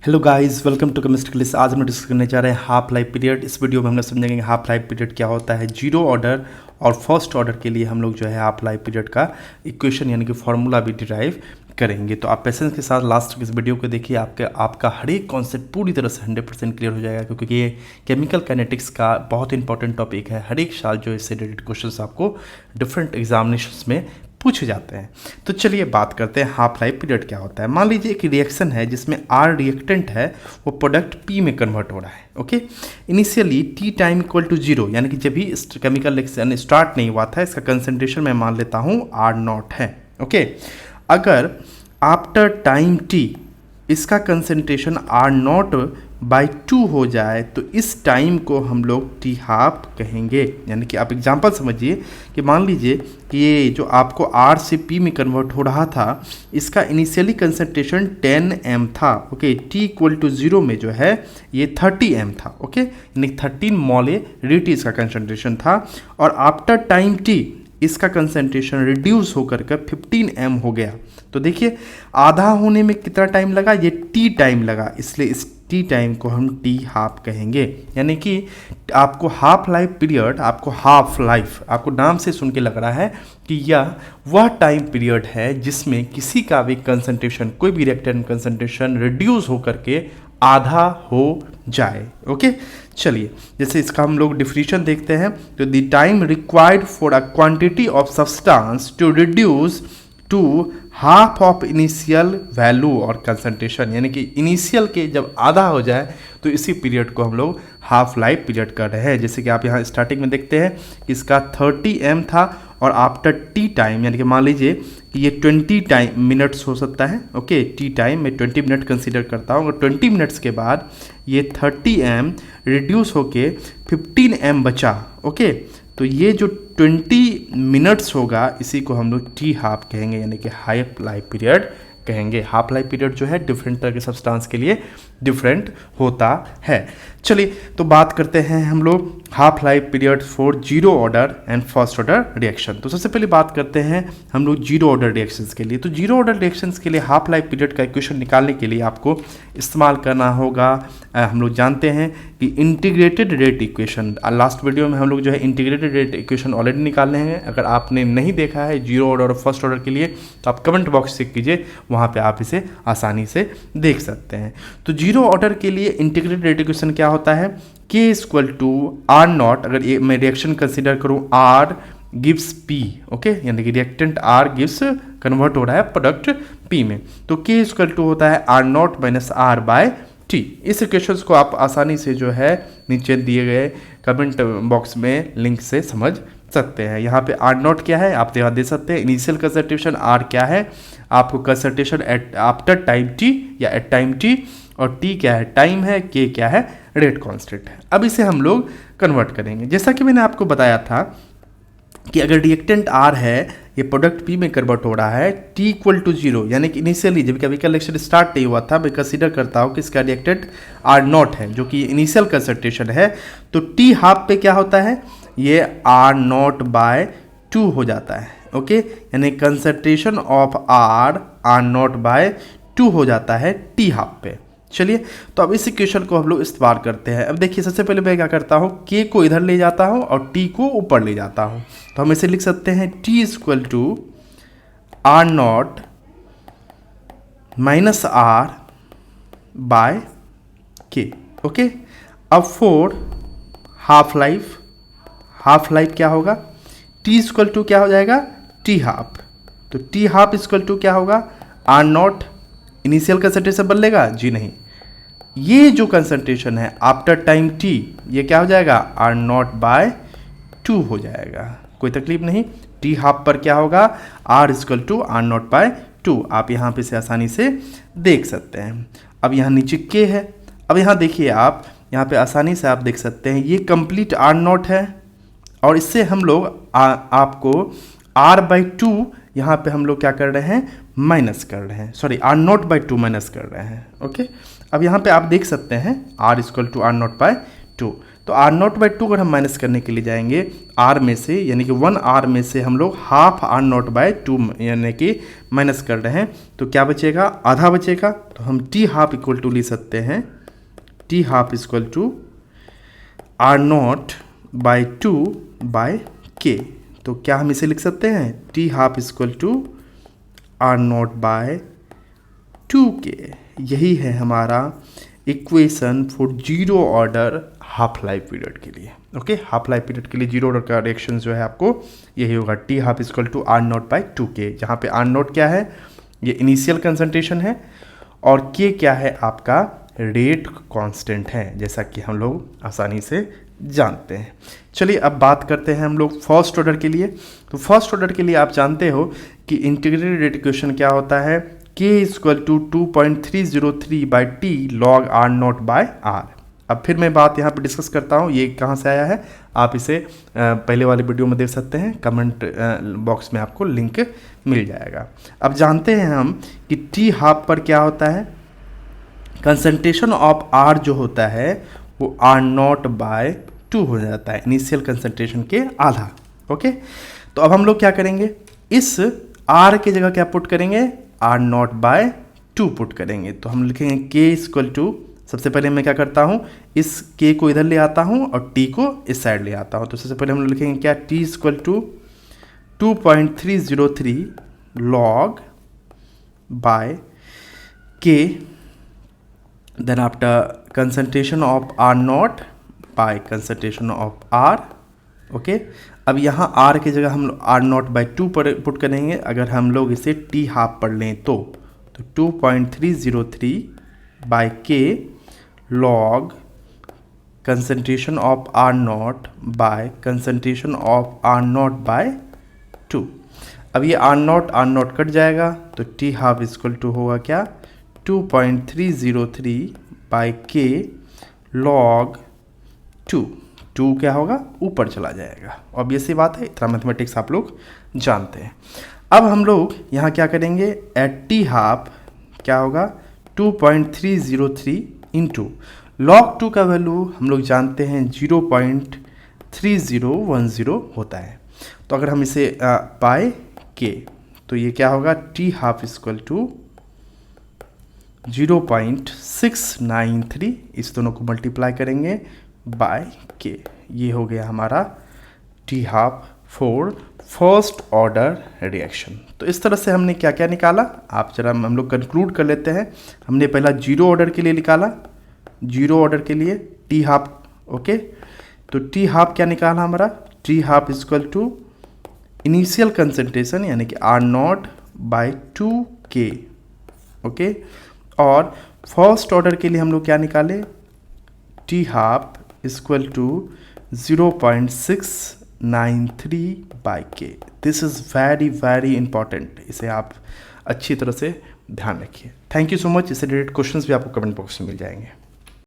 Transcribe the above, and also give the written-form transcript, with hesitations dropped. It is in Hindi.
Hello guys, welcome to chemistry class. आज हम डिस्कस करने जा रहे हैं हाफ लाइफ पीरियड। इस वीडियो में हम लोग समझेंगे हाफ लाइफ पीरियड क्या होता है। जीरो ऑर्डर और फर्स्ट ऑर्डर के लिए हम लोग जो है हाफ लाइफ पीरियड का इक्वेशन यानी कि फॉर्मूला भी डिराइव करेंगे। तो आप पेशेंस के साथ लास्ट तक इस वीडियो को देखिए, आपका हर एक कॉन्सेप्ट पूरी तरह से 100% क्लियर हो जाएगा, क्योंकि ये केमिकल काइनेटिक्स का बहुत इंपॉर्टेंट टॉपिक है। हर एक साल जो इससे रिलेटेड क्वेश्चन आपको डिफरेंट एग्जामिनेशंस में पूछे जाते हैं। तो चलिए बात करते हैं हाफ लाइफ पीरियड क्या होता है। मान लीजिए एक रिएक्शन है जिसमें आर रिएक्टेंट है, वो प्रोडक्ट पी में कन्वर्ट हो रहा है। Okay, initially T time equal to 0, यानी कि जब भी केमिकल रिएक्शन स्टार्ट नहीं हुआ था, इसका कंसंट्रेशन मैं मान लेता हूँ आर नॉट है। ओके, अगर आफ्टर टाइम टी इसका कंसंट्रेशन आर नॉट बाई 2 हो जाए तो इस टाइम को हम लोग टी हाफ कहेंगे। यानी कि आप एग्जांपल समझिए कि मान लीजिए कि ये जो आपको आर से पी में कन्वर्ट हो रहा था, इसका इनिशियली कंसंट्रेशन 10 m था। ओके, टी इक्वल टू 0 में जो है ये 30 m था। ओके, यानी 13 मोलरिटी इसका कंसंट्रेशन था, और आफ्टर टाइम टी इसका कंसंट्रेशन रिड्यूस होकर के 15 m हो गया। तो देखिए आधा होने में कितना टाइम लगा, ये टी टाइम लगा, इसलिए इस टी टाइम को हम टी हाफ कहेंगे। यानी कि आपको हाफ लाइफ पीरियड, आपको हाफ लाइफ, आपको नाम से सुन के लग रहा है कि यह वह टाइम पीरियड है जिसमें किसी का भी कंसंट्रेशन, कोई भी रिएक्टेंट कंसंट्रेशन रिड्यूस होकर के आधा हो जाए। ओके, चलिए जैसे इसका हम लोग डिफिनीशन देखते हैं। तो the time required for a quantity of substance to reduce to half of initial value और कंसंट्रेशन, यानी कि इनिशियल के जब आधा हो जाए तो इसी पीरियड को हम लोग हाफ लाइफ पीरियड कर रहे हैं। जैसे कि आप यहाँ स्टार्टिंग में देखते हैं कि इसका 30 m था, और आफ्टर टी टाइम यानी कि मान लीजिए कि ये 20 टाइम मिनट्स हो सकता है। ओके, टी टाइम में 20 मिनट कंसीडर करता हूँ, और 20 मिनट्स के बाद ये 30 m रिड्यूस होके 15 m बचा। ओके, तो ये जो 20 मिनट्स होगा इसी को हम लोग टी हाफ कहेंगे, यानी कि हाफ लाइफ पीरियड कहेंगे। हाफ लाइफ पीरियड जो है डिफरेंट तरह के सब्सटेंस के लिए डिफरेंट होता है। चलिए तो बात करते हैं हम लोग half life period for zero order and first order reaction. तो सबसे पहले बात करते हैं हम लोग जीरो ऑर्डर रिएक्शंस के लिए। तो जीरो ऑर्डर रिएक्शंस के लिए हाफ लाइफ पीरियड का इक्वेशन निकालने के लिए आपको इस्तेमाल करना होगा, हम लोग जानते हैं कि integrated rate equation. Last video में हम लोग जो है इंटीग्रेटेड रेट इक्वेशन ऑलरेडी निकालने हैं। अगर आपने नहीं देखा है जीरो ऑर्डर और फर्स्ट ऑर्डर के लिए, तो आप कमेंट बॉक्स चेक कीजिए, वहाँ पे आप इसे आसानी से देख सकते हैं। तो जीरो ऑर्डर के लिए इंटीग्रेटेड रेट इक्वेशन क्या होता है, K equal to R naught. अगर ये मैं रिएक्शन कंसिडर करूँ, आर गिव्स पी। ओके, यानी कि रिएक्टेंट आर गिव्स कन्वर्ट हो रहा है प्रोडक्ट पी में, तो K इक्वल टू होता है R naught minus R by T. इस इक्वेशन को आप आसानी से जो है नीचे दिए गए कमेंट बॉक्स में लिंक से समझ सकते हैं। यहाँ पे आर नॉट क्या है आप यहाँ दे सकते हैं, इनिशियल कंसंट्रेशन आर क्या है, आपको concentration at after time T या एट टाइम टी, और टी क्या है टाइम है, के क्या है रेट कांस्टेंट है। अब इसे हम लोग कन्वर्ट करेंगे। जैसा कि मैंने आपको बताया था कि अगर रिएक्टेंट आर है, ये प्रोडक्ट पी में कन्वर्ट हो रहा है, टी इक्वल टू 0, यानी कि इनिशियली जब केमिकल रिएक्शन स्टार्ट नहीं हुआ था, मैं कंसीडर करता हूँ कि इसका रिएक्टेंट आर नॉट है जो कि इनिशियल कंसंट्रेशन है, तो टी हाफ पे क्या होता है, ये आर नॉट बाय 2 हो जाता है। ओके, यानी concentration of R naught by 2 हो जाता है टी हाफ पे। चलिए तो अब इस इक्वेशन को हम लोग इस्तेमाल करते हैं। अब देखिए सबसे पहले मैं क्या करता हूँ, के को इधर ले जाता हूँ और टी को ऊपर ले जाता हूँ। तो हम इसे लिख सकते हैं T equal to R naught minus R by K. Okay, अब फॉर हाफ लाइफ क्या होगा, टी इक्वल टू क्या हो जाएगा टी हाफ। तो टी हाफ इक्वल टू क्या होगा, आर नॉट इनिशियल कंसंट्रेशन बदलेगा जी नहीं, ये जो कंसंट्रेशन है आफ्टर टाइम टी ये क्या हो जाएगा आर नॉट बाय 2 हो जाएगा। कोई तकलीफ नहीं, टी हाफ पर क्या होगा R equal to R naught by 2। आप यहाँ पे से आसानी से देख सकते हैं। अब यहाँ नीचे के है, अब यहाँ देखिए आप यहाँ पे आसानी से आप देख सकते हैं ये कंप्लीट आर नॉट है, और इससे हम लोग आपको आर बाई 2 यहाँ पे हम लोग क्या कर रहे हैं माइनस कर रहे हैं, sorry R naught by 2 minus कर रहे हैं। ओके, अब यहाँ पे आप देख सकते हैं R equal to R naught by 2। तो आर नॉट बाई 2 अगर हम माइनस करने के लिए जाएंगे आर में से, यानी कि 1 आर में से हम लोग हाफ आर नॉट बाई 2 यानी कि माइनस कर रहे हैं, तो क्या बचेगा, आधा बचेगा। तो हम टी हाफ इक्वल टू लिख सकते हैं T half equal to R naught by 2 by K. तो क्या हम इसे लिख सकते हैं, T half equal to R naught by 2k। यही है हमारा equation for zero order half life period के लिए। ओके, हाफ लाइफ पीरियड के लिए जीरो ऑर्डर का रिएक्शन जो है आपको यही होगा, T half equal to R naught by 2k, जहाँ पे आर नॉट क्या है, ये इनिशियल कंसंट्रेशन है, और k क्या है, आपका रेट कांस्टेंट है, जैसा कि हम लोग आसानी से जानते हैं। चलिए अब बात करते हैं हम लोग फर्स्ट ऑर्डर के लिए। तो फर्स्ट ऑर्डर के लिए आप जानते हो कि इंटीग्रेटेड रेट इक्वेशन क्या होता है, k equal to 2.303 by T log R naught by R. अब फिर मैं बात यहाँ पे डिस्कस करता हूँ, ये कहाँ से आया है, आप इसे पहले वाले वीडियो में देख सकते हैं, कमेंट बॉक्स में आपको लिंक मिल जाएगा। अब जानते हैं हम कि टी हाफ पर क्या होता है, कंसंट्रेशन ऑफ आर जो होता है वो आर नॉट बाय 2 हो जाता है, इनिशियल कंसंट्रेशन के आधा। ओके, तो अब हम लोग क्या करेंगे, इस आर की जगह क्या पुट करेंगे, आर नॉट बाय 2 पुट करेंगे। तो हम लिखेंगे के इक्वल टू, सबसे पहले मैं क्या करता हूँ, इस के को इधर ले आता हूँ और टी को इस साइड ले आता हूँ। तो सबसे पहले हम लोग लिखेंगे क्या, T equal to 2.303 log by K, then after concentration of R naught by concentration of R। Okay, अब यहाँ R की जगह हम लोग R naught by 2 पर पुट करेंगे। अगर हम लोग इसे T हाफ पढ़ लें तो 2.303 by K log concentration of R naught by concentration of R naught by 2। अब ये R naught कट जाएगा, तो T हाफ इक्वल टू होगा क्या, 2.303 बाई के लॉग 2 क्या होगा, ऊपर चला जाएगा। ऑब्वियस सी बात है, इतना मैथमेटिक्स आप लोग जानते हैं। अब हम लोग यहाँ क्या करेंगे, एट टी हाफ क्या होगा, 2.303 इंटू लॉग 2 का वैल्यू हम लोग जानते हैं 0.3010 होता है। तो अगर हम इसे बाय के, तो ये क्या होगा, टी हाफ इक्वल टू 0.693, इस दोनों को मल्टीप्लाई करेंगे बाय के, ये हो गया हमारा T half for first order reaction. तो इस तरह से हमने क्या क्या निकाला, आप जरा हम लोग कंक्लूड कर लेते हैं। हमने पहला जीरो ऑर्डर के लिए निकाला, जीरो ऑर्डर के लिए टी हाफ। ओके, तो टी हाफ क्या निकाला हमारा, T half equal to initial concentration यानी कि आर नॉट बाई 2k। ओके, और फर्स्ट ऑर्डर के लिए हम लोग क्या निकाले, T half equal to 0.693 by K. This is very very important, इसे आप अच्छी तरह से ध्यान रखिए। Thank you so much. इससे रिलेटेड क्वेश्चंस भी आपको कमेंट बॉक्स में मिल जाएंगे।